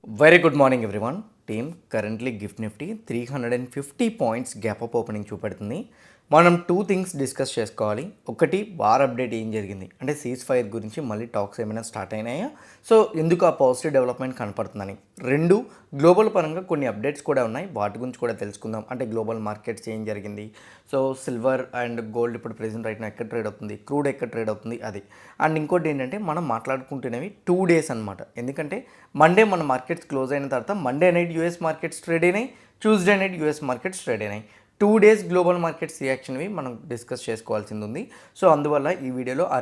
Very good morning everyone. Team currently Gift Nifty 350 points gap up opening చూపెడుతుంది. మనం two things discuss చేసుకోవాలి. ఒకటి war update ఏం జరిగింది అంటే సీజ్ ఫైర్ గురించి మళ్ళీ టాక్స్ ఏమైనా స్టార్ట్ అయినాయా, సో ఎందుకు ఆ పాజిటివ్ డెవలప్మెంట్ కనపడుతుందని. రెండు, గ్లోబల్ పరంగా కొన్ని అప్డేట్స్ కూడా ఉన్నాయి, వాటి గురించి కూడా తెలుసుకుందాం. అంటే గ్లోబల్ మార్కెట్స్ ఏం జరిగింది, సో సిల్వర్ అండ్ గోల్డ్ ఇప్పుడు ప్రెజెంట్ రైట్ ఎక్కడ ట్రేడ్ అవుతుంది, క్రూడ్ ఎక్కడ ట్రేడ్ అవుతుంది అది. అండ్ ఇంకోటి ఏంటంటే మనం మాట్లాడుకుంటున్నవి 2 days అనమాట. ఎందుకంటే మండే మన మార్కెట్స్ క్లోజ్ అయిన తర్వాత Monday night US markets trade అయినాయి, Tuesday night US markets trade అయినాయి. 2 days గ్లోబల్ మార్కెట్స్ రియాక్షన్వి మనం డిస్కస్ చేసుకోవాల్సింది ఉంది. సో అందువల్ల ఈ వీడియోలో ఆ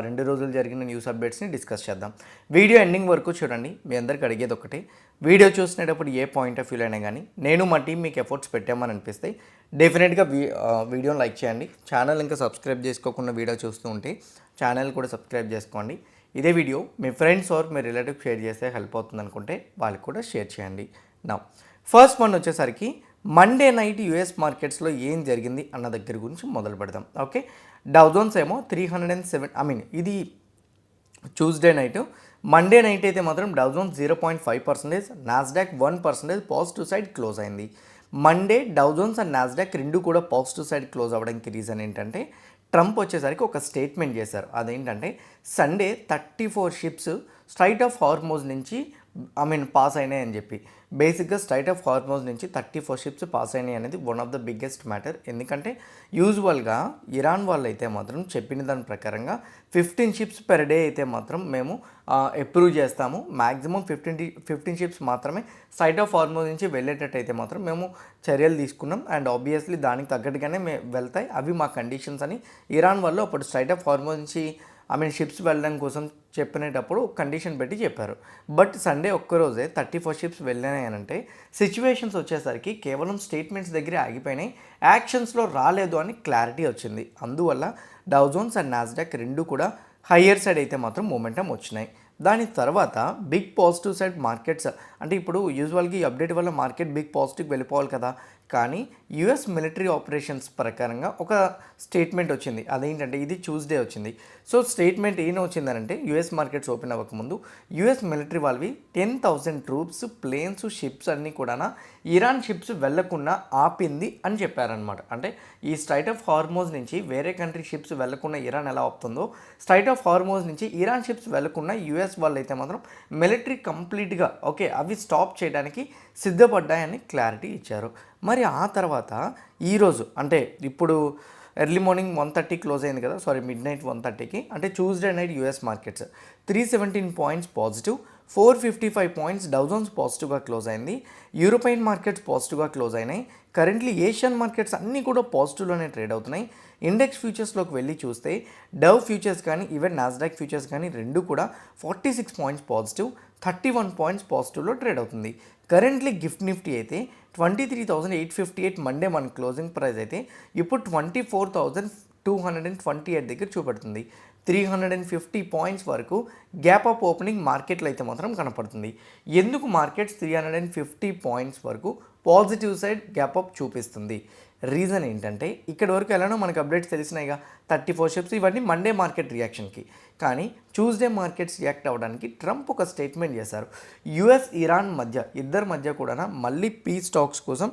రెండు రోజులు జరిగిన న్యూస్ అప్డేట్స్ని డిస్కస్ చేద్దాం. వీడియో ఎండింగ్ వరకు చూడండి. మీ అందరికి అడిగేది ఒకటే, వీడియో చూసినప్పుడు ఏ పాయింట్ ఆఫ్ వ్యూలో అయినా కానీ నేను మా టీం మీకు ఎఫర్ట్స్ పెట్టామని అనిపిస్తే డెఫినెట్గా వీడియోని లైక్ చేయండి. ఛానల్ ఇంకా సబ్స్క్రైబ్ చేసుకోకుండా వీడియో చూస్తూ ఉంటే ఛానల్ కూడా సబ్స్క్రైబ్ చేసుకోండి. ఇదే వీడియో మీ ఫ్రెండ్స్ ఆర్ మీ రిలేటివ్ షేర్ చేస్తే హెల్ప్ అవుతుంది అనుకుంటే వాళ్ళకి కూడా షేర్ చేయండి. నా ఫస్ట్ వన్ వచ్చేసరికి మండే నైట్ యూఎస్ మార్కెట్స్లో ఏం జరిగింది అన్న దగ్గర గురించి మొదలు పెడదాం. ఓకే, డౌ జోన్స్ ఏమో 307, ఇది ట్యూస్డే నైట్. మండే నైట్ అయితే మాత్రం Dow Jones 0.5%, Nasdaq 1% positive side close అయింది. Monday Dow Jones and Nasdaq రెండు కూడా పాజిటివ్ సైడ్ క్లోజ్ అవ్వడానికి రీజన్ ఏంటంటే ట్రంప్ వచ్చేసరికి ఒక స్టేట్మెంట్ చేశారు. అదేంటంటే Sunday 34 ships strait of Hormuz నుంచి పాస్ అయినాయి అని చెప్పి. బేసిక్గా స్ట్రైట్ ఆఫ్ హార్మోజ్ నుంచి 34 షిప్స్ పాస్ అయినాయి అనేది one of the biggest matter. ఎందుకంటే యూజువల్గా ఇరాన్ వాళ్ళు అయితే మాత్రం చెప్పిన దాని ప్రకారంగా 15 షిప్స్ పెర్ డే అయితే మాత్రం మేము అప్రూవ్ చేస్తాము. మ్యాక్సిమం 15 షిప్స్ మాత్రమే స్ట్రైట్ ఆఫ్ హార్మోజ్ నుంచి వెళ్ళేటట్టు అయితే మాత్రం మేము చర్యలు తీసుకున్నాం. అండ్ ఆబ్వియస్లీ దానికి తగ్గట్టుగానే వెళ్తాయి, అవి మా కండిషన్స్ అని ఇరాన్ వాళ్ళు అప్పుడు స్ట్రైట్ ఆఫ్ హార్మోజ్ నుంచి షిప్స్ వెళ్ళడం కోసం చెప్పినప్పుడు కండిషన్ పెట్టి చెప్పారు. బట్ సండే ఒక్కరోజే 34 షిప్స్ వెళ్ళినాయి అంటే సిచ్యువేషన్స్ వచ్చేసరికి కేవలం స్టేట్మెంట్స్ దగ్గరే ఆగిపోయినాయి, యాక్షన్స్లో రాలేదు అని క్లారిటీ వచ్చింది. అందువల్ల డౌ జోన్స్ అండ్ నాస్డాక్ రెండు కూడా హయ్యర్ సైడ్ అయితే మాత్రం మూమెంటం వచ్చినాయి. దాని తర్వాత బిగ్ పాజిటివ్ సైడ్ మార్కెట్స్, అంటే ఇప్పుడు యూజువల్గా ఈ అప్డేట్ వల్ల మార్కెట్ బిగ్ పాజిటివ్ వెళ్ళిపోవాలి కదా, కానీ యుఎస్ మిలిటరీ ఆపరేషన్స్ ప్రకారంగా ఒక స్టేట్మెంట్ వచ్చింది. అదేంటంటే ఇది ట్యూస్డే వచ్చింది. సో స్టేట్మెంట్ ఏం వచ్చిందనంటే యుఎస్ మార్కెట్స్ ఓపెన్ అవ్వకముందు యుఎస్ మిలిటరీ వాళ్ళవి 10,000 ట్రూప్స్, ప్లేన్స్, షిప్స్ అన్నీ కూడా ఇరాన్ షిప్స్ వెళ్లకుండా ఆపింది అని చెప్పారనమాట. అంటే ఈ స్ట్రైట్ ఆఫ్ హార్మోజ్ నుంచి వేరే కంట్రీ షిప్స్ వెళ్లకుండా ఇరాన్ ఎలా ఆపుతుందో, స్ట్రైట్ ఆఫ్ హార్మోజ్ నుంచి ఇరాన్ షిప్స్ వెళ్లకుండా యుఎస్ వాళ్ళు అయితే మాత్రం మిలిటరీ కంప్లీట్గా ఓకే అవి స్టాప్ చేయడానికి సిద్ధపడ్డాయని క్లారిటీ ఇచ్చారు. మరి ఆ తర్వాత ఈరోజు అంటే ఇప్పుడు ఎర్లీ మార్నింగ్ 1:30 క్లోజ్ అయింది కదా, మిడ్ నైట్ 1:30కి, అంటే Tuesday night US markets 317 points positive, 455 points Dow Jones పాజిటివ్గా క్లోజ్ అయింది. యూరోపియన్ మార్కెట్స్ పాజిటివ్గా క్లోజ్ అయినాయి. కరెంట్లీ ఏషియన్ మార్కెట్స్ అన్నీ కూడా పాజిటివ్లోనే ట్రేడ్ అవుతున్నాయి. ఇండెక్స్ ఫ్యూచర్స్లోకి వెళ్ళి చూస్తే డవ్ ఫ్యూచర్స్ కానీ ఈవెన్ నాస్డాక్ ఫ్యూచర్స్ కానీ రెండు కూడా 46 పాయింట్స్ పాజిటివ్, 31 పాయింట్స్ పాజిటివ్లో ట్రేడ్ అవుతుంది. కరెంట్లీ గిఫ్ట్ నిఫ్టీ అయితే 23,858 మండే మన క్లోజింగ్ ప్రైస్ అయితే ఇప్పుడు 24,228 దగ్గర చూపెడుతుంది. 350 పాయింట్స్ వరకు గ్యాప్ అప్ ఓపెనింగ్ మార్కెట్లో అయితే మాత్రం కనపడుతుంది. ఎందుకు మార్కెట్స్ 350 పాయింట్స్ వరకు పాజిటివ్ సైడ్ గ్యాప్ అప్ చూపిస్తుంది? రీజన్ ఏంటంటే ఇక్కడ వరకు ఎలానో మనకు అప్డేట్స్ తెలిసినాయిగా, 34 షిప్స్ ఇవన్నీ మండే మార్కెట్ రియాక్షన్కి. కానీ ట్యూస్డే మార్కెట్స్ రియాక్ట్ అవ్వడానికి ట్రంప్ ఒక స్టేట్మెంట్ చేశారు. యుఎస్ ఇరాన్ ఇద్దరి మధ్య కూడా మళ్ళీ పీస్ టాక్స్ కోసం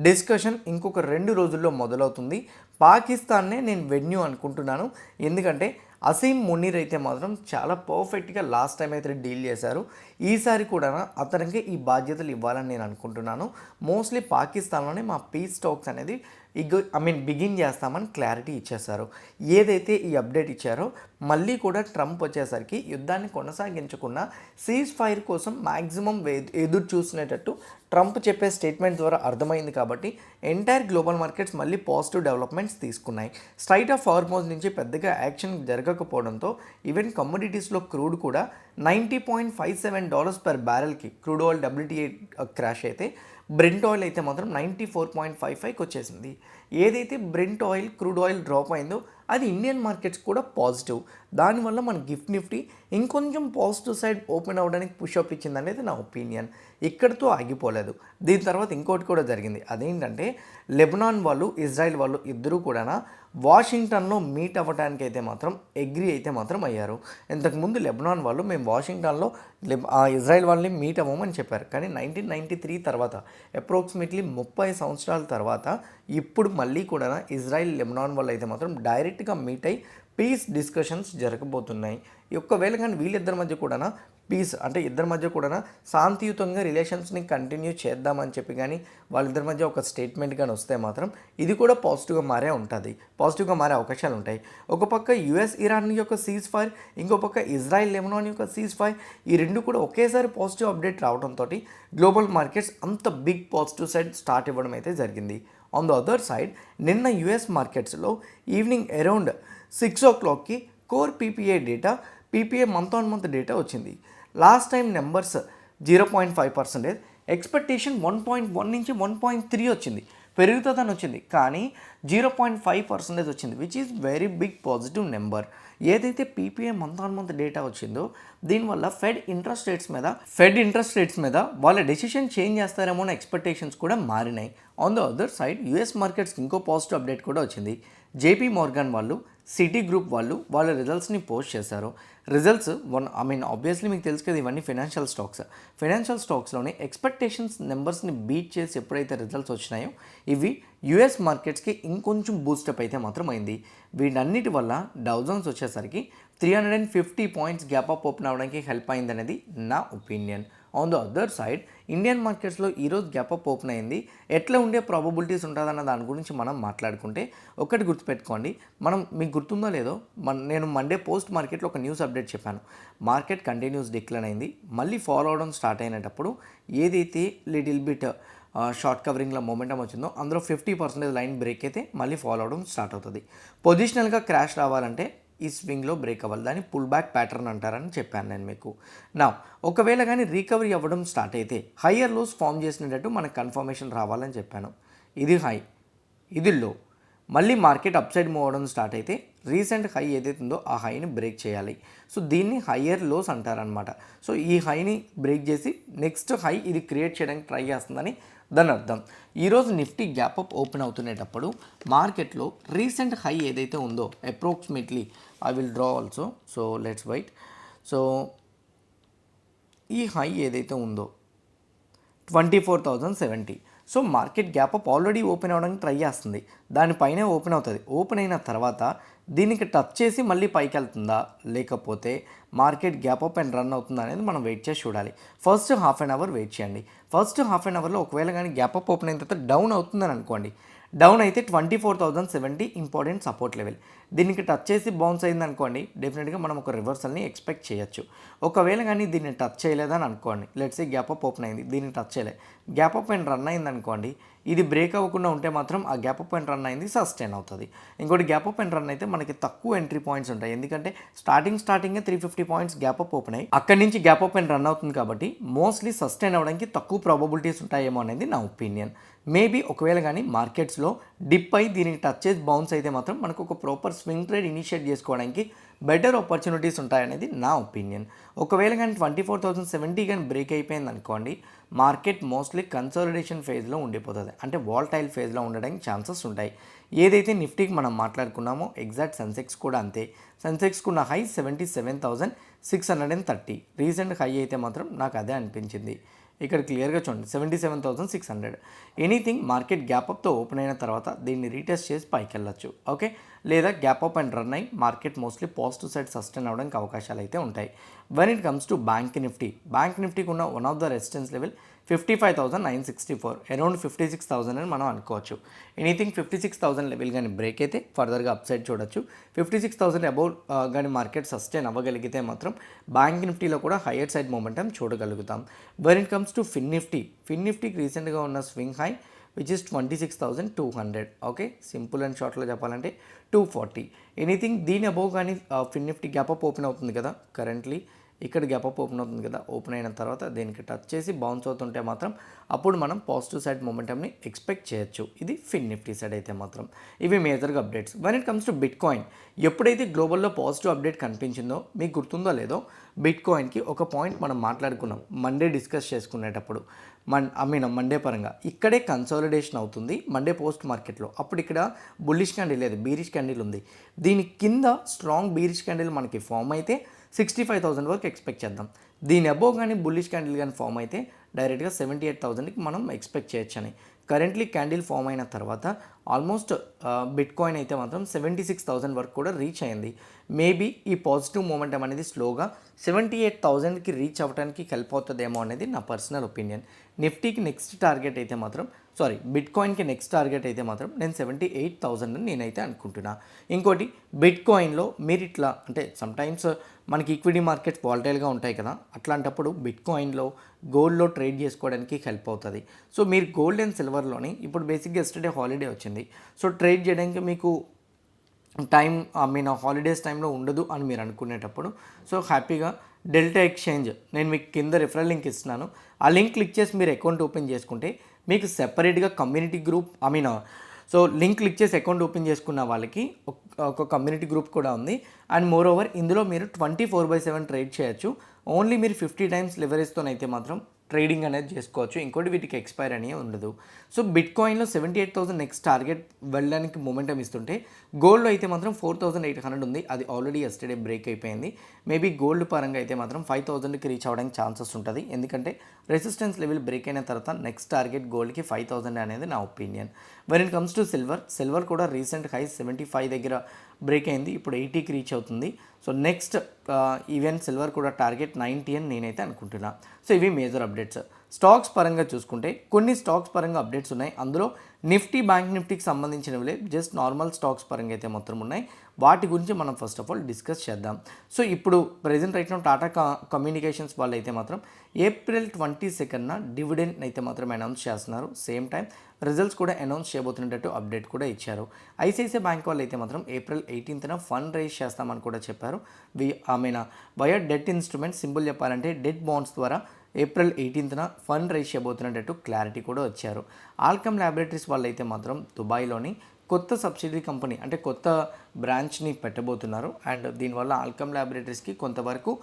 డిస్కషన్ ఇంకొక 2 రోజుల్లో మొదలవుతుంది. పాకిస్తాన్నే నేను వెన్యూ అనుకుంటున్నాను, ఎందుకంటే అసీం మునీర్ అయితే మాత్రం చాలా పర్ఫెక్ట్గా లాస్ట్ టైం అయితే డీల్ చేశారు. ఈసారి కూడా అతనికి ఈ బాధ్యతలు ఇవ్వాలని నేను అనుకుంటున్నాను. మోస్ట్లీ పాకిస్తాన్లోనే మా పీస్ టాక్స్ అనేది బిగిన్ చేస్తామని క్లారిటీ ఇచ్చేశారు. ఏదైతే ఈ అప్డేట్ ఇచ్చారో మళ్ళీ కూడా ట్రంప్ వచ్చేసరికి యుద్ధాన్ని కొనసాగించకుండా సీజ్ ఫైర్ కోసం మ్యాక్సిమం ఎదురు చూసినట్టు ట్రంప్ చెప్పే స్టేట్మెంట్ ద్వారా అర్థమైంది. కాబట్టి ఎంటైర్ గ్లోబల్ మార్కెట్స్ మళ్ళీ పాజిటివ్ డెవలప్మెంట్స్ తీసుకున్నాయి. స్ట్రైట్ ఆఫ్ హార్మోజ్ నుంచి పెద్దగా యాక్షన్ జరగకపోవడంతో ఈవెన్ కమోడిటీస్లో క్రూడ్ కూడా $90.57 per బ్యారెల్కి క్రూడ్ ఆయిల్ WTI క్రాష్ అయితే బ్రెంట్ ఆయిల్ అయితే మాత్రం 94.55కి వచ్చేసింది. ఏదైతే Brent oil crude oil drop అయిందో అది ఇండియన్ మార్కెట్స్ కూడా పాజిటివ్. దానివల్ల మన గిఫ్ట్ నిఫ్టీ ఇంకొంచెం పాజిటివ్ సైడ్ ఓపెన్ అవ్వడానికి పుషప్ ఇచ్చింది అనేది నా ఒపీనియన్. ఇక్కడితో ఆగిపోలేదు. దీని తర్వాత ఇంకోటి కూడా జరిగింది. అదేంటంటే లెబనాన్ వాళ్ళు, ఇజ్రాయెల్ వాళ్ళు ఇద్దరూ కూడా వాషింగ్టన్లో మీట్ అవ్వడానికి అయితే మాత్రం అగ్రీ అయితే మాత్రం అయ్యారు. ఇంతకుముందు లెబనాన్ వాళ్ళు మేము వాషింగ్టన్లో ఇజ్రాయెల్ వాళ్ళని మీట్ అవ్వమని చెప్పారు. కానీ 1993 తర్వాత అప్రాక్సిమేట్లీ 30 సంవత్సరాల తర్వాత ఇప్పుడు మళ్ళీ కూడా ఇజ్రాయెల్ లెబనాన్ వాళ్ళు అయితే మాత్రం డైరెక్ట్గా మీట్ అయ్యి పీస్ డిస్కషన్స్ జరగబోతున్నాయి. ఒక్కవేళ కానీ వీళ్ళిద్దరి మధ్య కూడా పీస్ అంటే ఇద్దరి మధ్య కూడా శాంతియుతంగా రిలేషన్స్ని కంటిన్యూ చేద్దామని చెప్పి కానీ వాళ్ళిద్దరి మధ్య ఒక స్టేట్మెంట్ కానీ వస్తే మాత్రం ఇది కూడా పాజిటివ్గా మారే ఉంటుంది, పాజిటివ్గా మారే అవకాశాలు ఉంటాయి. ఒక పక్క యుఎస్ ఇరాన్ యొక్క సీజ్ ఫైర్, ఇంకో పక్క ఇజ్రాయెల్ లెబనాన్ యొక్క సీజ్ ఫైర్, ఈ రెండు కూడా ఒకేసారి పాజిటివ్ అప్డేట్ రావడంతో గ్లోబల్ మార్కెట్స్ అంత బిగ్ పాజిటివ్ సైడ్ స్టార్ట్ ఇవ్వడం అయితే జరిగింది. ఆన్ ద అదర్ సైడ్ నిన్న యుఎస్ మార్కెట్స్లో ఈవినింగ్ అరౌండ్ 6 o'clockకి core PPI data, PPI month on month data వచ్చింది. లాస్ట్ టైం నెంబర్స్ 0.5%, ఎక్స్పెక్టేషన్ 1.1 నుంచి 1.3 వచ్చింది, పెరుగుతుందని వచ్చింది. కానీ 0.5% వచ్చింది, which is very big positive number. ఏదైతే PPI month on month data వచ్చిందో దీనివల్ల ఫెడ్ ఇంట్రెస్ట్ రేట్స్ మీద వాళ్ళ డెసిషన్ చేంజ్ చేస్తారేమో అనే ఎక్స్పెక్టేషన్స్ కూడా మారినాయి. On the other side US మార్కెట్స్కి ఇంకో పాజిటివ్ అప్డేట్ కూడా వచ్చింది. జేపీ మోర్గాన్ వాళ్ళు, సిటీ గ్రూప్ వాళ్ళు వాళ్ళ రిజల్ట్స్ని పోస్ట్ చేశారు. రిజల్ట్స్ ఆబ్వియస్లీ మీకు తెలుసు కదా, ఇవన్నీ ఫైనాన్షియల్ స్టాక్స్లోనే ఎక్స్పెక్టేషన్స్ నెంబర్స్ని బీట్ చేసి ఎప్పుడైతే రిజల్ట్స్ వచ్చినాయో ఇవి యుఎస్ మార్కెట్స్కి ఇంకొంచెం బూస్టప్ అయితే మాత్రం అయింది. వీటన్నిటి వల్ల డౌ జోన్స్ వచ్చేసరికి 350 పాయింట్స్ గ్యాప్ అప్ ఓపెన్ అవ్వడానికి హెల్ప్ అయిందనేది నా opinion. On the other side Indian మార్కెట్స్లో ఈరోజు గ్యాప్ అప్ ఓపెన్ అయింది. ఎట్లా ఉండే ప్రాబబిలిటీస్ ఉంటుందన్న దాని గురించి మనం మాట్లాడుకుంటే ఒకటి గుర్తుపెట్టుకోండి, మీకు గుర్తుందో లేదో నేను మండే పోస్ట్ మార్కెట్లో ఒక న్యూస్ అప్డేట్ చెప్పాను. మార్కెట్ కంటిన్యూస్ డిక్లైన్ అయింది, మళ్ళీ ఫాలో అవడం స్టార్ట్ అయినప్పుడు ఏదైతే లిటిల్ బిట్ షార్ట్ కవరింగ్లో మొమెంటం వచ్చిందో అందులో 50% లైన్ బ్రేక్ అయితే మళ్ళీ ఫాలో అవడం స్టార్ట్ అవుతుంది. పొజిషనల్గా క్రాష్ రావాలంటే ఈ స్వింగ్లో బ్రేక్ అవ్వాలి, దాన్ని పుల్ బ్యాక్ ప్యాటర్న్ అంటారని చెప్పాను నేను మీకు. నా ఒకవేళ కానీ రికవరీ అవ్వడం స్టార్ట్ అయితే హయ్యర్ లోస్ ఫామ్ చేసినట్టు మనకు కన్ఫర్మేషన్ రావాలని చెప్పాను. ఇది హై, ఇది లో, మళ్ళీ మార్కెట్ అప్ సైడ్ మూవ్ అవ్వడం స్టార్ట్ అయితే రీసెంట్ హై ఏదైతే ఉందో ఆ హైని బ్రేక్ చేయాలి. సో దీన్ని హయ్యర్ లోస్ అంటారనమాట. సో ఈ హైని బ్రేక్ చేసి నెక్స్ట్ హై ఇది క్రియేట్ చేయడానికి ట్రై చేస్తుందని దాని అర్థం. ఈరోజు నిఫ్టీ గ్యాప్ అప్ ఓపెన్ అవుతునేటప్పుడు మార్కెట్లో రీసెంట్ హై ఏదైతే ఉందో approximately I will draw also, so let's wait. So ఈ హై ఏదైతే ఉందో 24,070. So market gap up already open అవ్వడానికి ట్రై చేస్తుంది, దానిపైనే ఓపెన్ అవుతుంది. ఓపెన్ అయిన తర్వాత దీనికి టచ్ చేసి మళ్ళీ పైకి వెళ్తుందా లేకపోతే market gap up and run అవుతుందా అనేది మనం వెయిట్ చేసి చూడాలి. First half an hour wait చేయండి. ఫస్ట్ హాఫ్ అన్ అవర్లో ఒకవేళ కానీ గ్యాప్ అప్ ఓపెన్ అయిన తర్వాత డౌన్ అవుతుందని అనుకోండి, డౌన్ అయితే 24,070 ఇంపార్టెంట్ సపోర్ట్ లెవెల్. దీనికి టచ్ చేసి బౌన్స్ అయింది అనుకోండి, డెఫినెట్గా మనం ఒక రివర్సల్ని ఎక్స్పెక్ట్ చేయొచ్చు. ఒకవేళ కానీ దీన్ని టచ్ చేయలేదని అనుకోండి, let's say gap up open అయింది, దీన్ని టచ్ చేయలేదు, గ్యాప్ అప్ అండ్ రన్ అయింది అనుకోండి, ఇది బ్రేక్ అవ్వకుండా ఉంటే మాత్రం ఆ గ్యాప్ అప్ అండ్ రన్ అయింది సస్టైన్ అవుతుంది. ఇంకోటి గ్యాప్ అప్ అండ్ రన్ అయితే మనకి తక్కువ ఎంట్రీ పాయింట్స్ ఉంటాయి, ఎందుకంటే స్టార్టింగే 350 పాయింట్స్ గ్యాప్ అప్ ఓపెన్ అయ్యి అక్కడి నుంచి గ్యాప్ అప్ అండ్ రన్ అవుతుంది కాబట్టి మోస్ట్లీ సస్టైన్ అవ్వడానికి తక్కువ ప్రాబబిలిటీస్ ఉంటాయేమో అనేది నా ఒపీనియన్. మేబీ ఒకవేళ కానీ మార్కెట్స్లో డిప్ అయి దీనికి టచ్ చేసి బౌన్స్ అయితే మాత్రం మనకు ఒక ప్రాపర్ స్వింగ్ ట్రేడ్ ఇనిషియేట్ చేసుకోవడానికి బెటర్ ఆపర్చునిటీస్ ఉంటాయనేది నా ఒపీనియన్. ఒకవేళ కానీ 24,070 కానీ బ్రేక్ అయిపోయింది అనుకోండి, మార్కెట్ మోస్ట్లీ కన్సాలిడేషన్ ఫేజ్లో ఉండిపోతుంది, అంటే వాలటైల్ ఫేజ్లో ఉండడానికి ఛాన్సెస్ ఉంటాయి. ఏదైతే నిఫ్టీకి మనం మాట్లాడుకున్నామో ఎగ్జాక్ట్ సెన్సెక్స్ కూడా అంతే. సెన్సెక్స్కు ఉన్న హై 77,630, రీసెంట్ హై అయితే మాత్రం నాకు అదే అనిపించింది. ఇక్కడ క్లియర్గా చూడండి 77,600. ఎనీథింగ్ మార్కెట్ గ్యాప్ అప్తో ఓపెన్ అయిన తర్వాత దీన్ని రీటెస్ట్ చేసి పైకి వెళ్ళొచ్చు, ఓకే, లేదా గ్యాప్ అప్ అండ్ రన్ అయ్యి market mostly positive side sustain అవ్వడానికి అవకాశాలు అయితే ఉంటాయి. When it comes to bank నిఫ్టీకి ఉన్న one of the resistance level 55,964, around 56,000 అని మనం అనుకోవచ్చు. ఎనీథింగ్ 56,000 లెవెల్ కానీ బ్రేక్ అయితే ఫర్దర్గా అప్ సైడ్ చూడొచ్చు. 56,000 అబౌవ్ కానీ మార్కెట్ సస్టైన్ అవ్వగలిగితే మాత్రం బ్యాంక్ నిఫ్టీలో కూడా హయ్యర్ సైడ్ మూమెంటం చూడగలుగుతాం. వెన్ ఇట్ కమ్స్ టు ఫిన్ నిఫ్టీకి రీసెంట్గా ఉన్న swing high which is 26,200, okay, simple and షార్ట్లో చెప్పాలంటే 240. ఎనీథింగ్ దీని అబౌవ్ కానీ FinNifty gap up open అవుతుంది కదా కరెంట్లీ ఇక్కడ గ్యాప్ అప్ ఓపెన్ అవుతుంది కదా, ఓపెన్ అయిన తర్వాత దీనికి టచ్ చేసి బౌన్స్ అవుతుంటే మాత్రం అప్పుడు మనం పాజిటివ్ సైడ్ మొమెంటమ్ని ఎక్స్పెక్ట్ చేయొచ్చు. ఇది ఫిన్ నిఫ్టీ సైడ్ అయితే మాత్రం. ఇవి మేజర్గా updates. When it comes to bit coin, ఎప్పుడైతే గ్లోబల్లో పాజిటివ్ అప్డేట్ కనిపించిందో మీకు గుర్తుందో లేదో, బిట్ కాయిన్కి ఒక పాయింట్ మనం మాట్లాడుకున్నాం మండే డిస్కస్ చేసుకునేటప్పుడు. మండే పరంగా ఇక్కడే కన్సాలిడేషన్ అవుతుంది మండే పోస్ట్ మార్కెట్లో. అప్పుడు ఇక్కడ బుల్లిష్ క్యాండిల్ లేదు, బీరిష్ క్యాండిల్ ఉంది. దీని కింద స్ట్రాంగ్ బీరిష్ క్యాండిల్ మనకి ఫామ్ అయితే 65,000 వరకు ఎక్స్పెక్ట్ చేద్దాం. దీని అబోవ్ కానీ బుల్లిష్ క్యాండిల్ కానీ ఫామ్ అయితే డైరెక్ట్గా 78,000కి మనం ఎక్స్పెక్ట్ చేయొచ్చని. కరెంట్లీ క్యాండిల్ ఫామ్ అయిన తర్వాత ఆల్మోస్ట్ బిట్ కాయిన్ అయితే మాత్రం 76,000 వరకు కూడా రీచ్ అయింది. మేబీ ఈ పాజిటివ్ మూమెంటం అనేది స్లోగా 78,000కి రీచ్ అవ్వడానికి హెల్ప్ అవుతుందేమో అనేది నా పర్సనల్ ఒపీనియన్. నిఫ్టీకి నెక్స్ట్ టార్గెట్ అయితే మాత్రం బిట్ కాయిన్కి నెక్స్ట్ టార్గెట్ అయితే మాత్రం నేను 78,000 అని నేనైతే అనుకుంటున్నా. ఇంకోటి బిట్ కాయిన్లో మీరు ఇట్లా అంటే సమ్టైమ్స్ మనకి ఈక్విటీ మార్కెట్స్ వాలటైల్గా ఉంటాయి కదా, అట్లాంటప్పుడు బిట్ కాయిన్లో గోల్డ్లో ట్రేడ్ చేసుకోవడానికి హెల్ప్ అవుతుంది. సో మీరు గోల్డ్ అండ్ సిల్వర్లోని ఇప్పుడు బేసిక్గా ఎస్టర్డే హాలిడే వచ్చింది, సో ట్రేడ్ చేయడానికి మీకు టైం హాలిడేస్ టైంలో ఉండదు అని మీరు అనుకునేటప్పుడు సో హ్యాపీగా డెల్టా ఎక్స్చేంజ్, నేను మీకు కింద రిఫరల్ లింక్ ఇస్తున్నాను, ఆ లింక్ క్లిక్ చేసి మీరు అకౌంట్ ఓపెన్ చేసుకుంటే మీకు సెపరేట్గా community group so link click చేసి అకౌంట్ ఓపెన్ చేసుకున్న వాళ్ళకి ఒక కమ్యూనిటీ గ్రూప్ కూడా ఉంది. అండ్ మోర్ ఓవర్ ఇందులో మీరు 24/7 ట్రేడ్ చేయొచ్చు. ఓన్లీ మీరు 50 టైమ్స్ లివరేజ్తోనైతే మాత్రం ట్రేడింగ్ అనేది చేసుకోవచ్చు. ఇంకోటి వీటికి ఎక్స్పైర్ అనేది ఉండదు. సో బిట్ కాయిన్లో 78,000 నెక్స్ట్ టార్గెట్ వెళ్ళడానికి మొమెంటం ఇస్తుంటే, గోల్డ్లో అయితే మాత్రం 4,800 ఉంది. అది ఆల్రెడీ ఎస్టర్డే బ్రేక్ అయిపోయింది. మేబీ గోల్డ్ పరంగా అయితే మాత్రం 5,000కి రీచ్ అవ్వడానికి ఛాన్సెస్ ఉంటుంది. ఎందుకంటే రెసిస్టెన్స్ లెవెల్ బ్రేక్ అయిన తర్వాత నెక్స్ట్ టార్గెట్ గోల్డ్కి 5,000 అనేది నా opinion. When it comes to silver కూడా రీసెంట్ హై 75 దగ్గర బ్రేక్ అయింది, ఇప్పుడు 80కి రీచ్ అవుతుంది. సో నెక్స్ట్ ఈవెన్ సిల్వర్ కూడా టార్గెట్ 90 అని నేనైతే అనుకుంటున్నా. సో ఇవి మేజర్ అప్డేట్స్. స్టాక్స్ పరంగా చూసుకుంటే కొన్ని స్టాక్స్ పరంగా అప్డేట్స్ ఉన్నాయి. అందులో నిఫ్టీ, బ్యాంక్ నిఫ్టీకి సంబంధించినవి జస్ట్ నార్మల్ స్టాక్స్ పరంగా అయితే మొత్తం ఉన్నాయి. వాటి గురించి మనం ఫస్ట్ ఆఫ్ ఆల్ డిస్కస్ చేద్దాం. సో ఇప్పుడు present right now Tata communications వాళ్ళు అయితే మాత్రం April 22న డివిడెండ్ అయితే మాత్రం అనౌన్స్ చేస్తున్నారు. సేమ్ టైం రిజల్ట్స్ కూడా అనౌన్స్ చేయబోతున్నట్టు అప్డేట్ కూడా ఇచ్చారు. ఐసిఐసిఐ బ్యాంక్ వాళ్ళు అయితే మాత్రం April 18న ఫండ్ రైజ్ చేస్తామని కూడా చెప్పారు. వయా డెట్ ఇన్స్ట్రుమెంట్, సింపుల్ చెప్పాలంటే డెట్ బాండ్స్ ద్వారా April 18న ఫండ్ రైజ్ చేయబోతున్నట్టు క్లారిటీ కూడా వచ్చారు. ఆల్కమ్ ల్యాబొరేటరీస్ వాళ్ళు అయితే మాత్రం దుబాయ్లోని కొత్త సబ్సిడరీ కంపెనీ అంటే కొత్త బ్రాంచ్ని పెట్టబోతున్నారు. అండ్ దీనివల్ల ఆల్కమ్ ల్యాబొరేటరీస్కి కొంతవరకు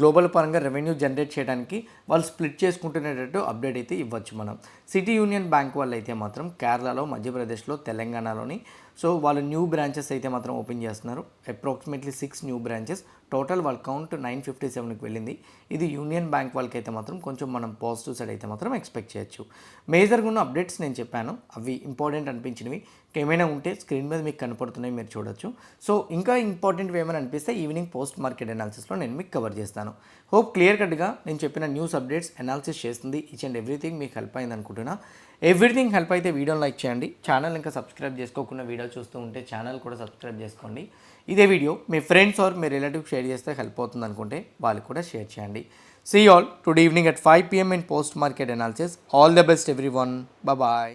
గ్లోబల్ పరంగా రెవెన్యూ జనరేట్ చేయడానికి వాళ్ళు స్ప్లిట్ చేసుకుంటునేటట్టు అప్డేట్ అయితే ఇవ్వచ్చు మనం. సిటీ యూనియన్ బ్యాంక్ వాళ్ళు అయితే మాత్రం కేరళలో, మధ్యప్రదేశ్లో, తెలంగాణలోని సో వాళ్ళు న్యూ బ్రాంచెస్ అయితే మాత్రం ఓపెన్ చేస్తున్నారు. అప్రాక్సిమేట్లీ 6 న్యూ బ్రాంచెస్, టోటల్ వాళ్ళ కౌంట్ 957కి వెళ్ళింది. ఇది యూనియన్ బ్యాంక్ వాళ్ళకి అయితే మాత్రం కొంచెం మనం పాజిటివ్ సైడ్ అయితే మాత్రం ఎక్స్పెక్ట్ చేయొచ్చు. మేజర్గా ఉన్న అప్డేట్స్ నేను చెప్పాను, అవి ఇంపార్టెంట్ అనిపించినవి. ఏమైనా ఉంటే స్క్రీన్ మీద మీకు కనపడుతున్నాయి, మీరు చూడొచ్చు. సో ఇంకా ఇంపార్టెంట్ ఏమైనా అనిపిస్తే ఈవినింగ్ పోస్ట్ మార్కెట్ అనాలిసిస్లో నేను మీకు కవర్ చేస్తాను. హోప్ క్లియర్ కట్గా నేను చెప్పిన న్యూస్ అప్డేట్స్ అనాలిసిస్ చేస్తుంది. ఈచ్ అండ్ ఎవ్రీథింగ్ మీకు హెల్ప్ అయింది అనుకుంటున్నా. ఎవ్రీథింగ్ హెల్ప్ అయితే వీడియోని లైక్ చేయండి. ఛానల్ ఇంకా సబ్స్క్రైబ్ చేసుకోకుండా వీడియో చూస్తూ ఉంటే ఛానల్ కూడా సబ్స్క్రైబ్ చేసుకోండి. ఇదే వీడియో మీ ఫ్రెండ్స్ ఆర్ మీ రిలేటివ్స్ షేర్ చేస్తే హెల్ప్ అవుతుంది అనుకుంటే వాళ్ళు కూడా షేర్ చేయండి. See you all today evening at 5 PM in post market analysis. All the best everyone. Bye bye.